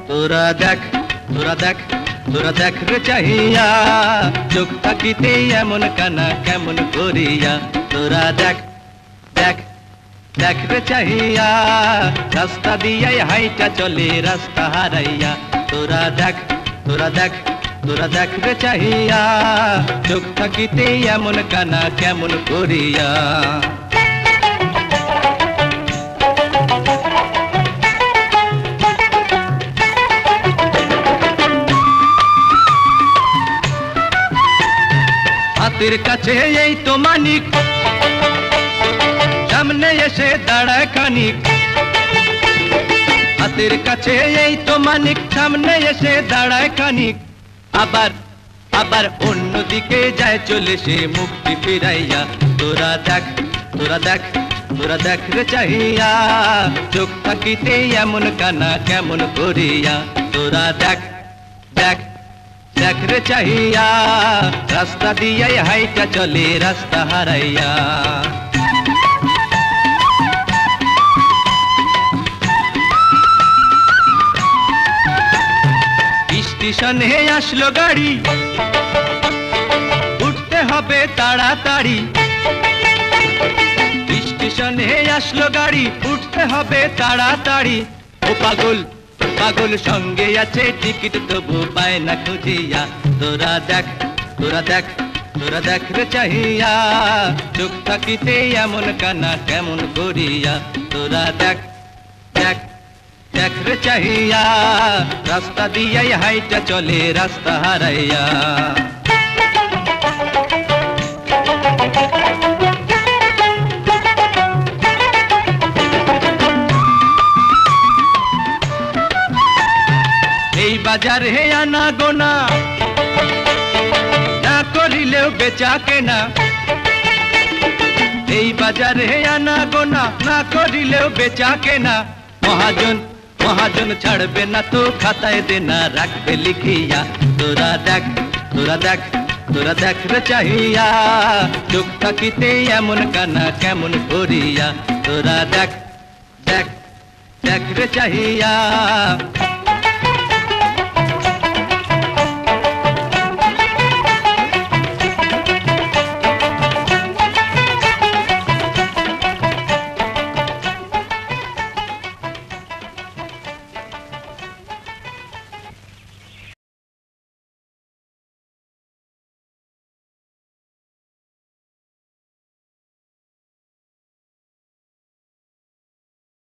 তোরা দেখ তোরা দেখ তোরা দেখ রে চাহিয়া, চোখ থাকিতে এমন কানা কেমন করিয়া। তোরা দেখ দেখ দেখ রে চাহিয়া, রাস্তা দিয়াই হাইটা চলে রাস্তা হারাইয়া। তোরা দেখ তোরা দেখ তোরা দেখ রে চাহিয়া, চোখ থাকিতে এমন কানা কেমন করিয়া। হাতের কাছে এই তো মানিক, সামনে এসে দাঁড়ায় খানিক। হাতের কাছে এই তো মানিক, সামনে এসে দাঁড়ায় খানিক। আবার আবার অন্যদিকে যায় চলে সে মুক্তি ফিরাইয়া। তোরা দেখ তোরা দেখ তোরা দেখ রে চাহিয়া, চোখ থাকিতে এমন কানা কেমন করিয়া। তোরা দেখ দেখ দেখ রে চাহিয়া, রাস্তা দিয়াই হাইটা চলে রাস্তা হারাইয়া। স্টেশনে আসলো গাড়ি, উঠতে হবে তাড়াতাড়ি। স্টেশনে আসলো গাড়ি, উঠতে হবে তাড়াতাড়ি। ও পাগল পাগল সঙ্গে আছে, টিকিট তবু পায় না খুঁজিয়া। তোরা দেখ তোরা দেখ তোরা দেখ রে চাহিয়া, চোখ থাকিতে এমন কানা কেমন করিয়া। তোরা দেখ দেখ দেখ রে চাহিয়া, রাস্তা দিয়াই হাইটা চলে রাস্তা হারাইয়া। এই বাজার হে আনা গোনা, না করিলেও বেচা কেনা। এই বাজার হে আনা গোনা, না করিলেও বেচা কেনা। মহাজন মহাজন ছাড়বে না তো খাতায় দেনা রাখবে লিখিয়া। তোরা দেখ তোরা দেখ তোরা দেখ রে চাহিয়া, চোখ থাকিতে এমন কানা কেমন করিয়া। তোরা দেখ দেখ দেখ রে চাহিয়া।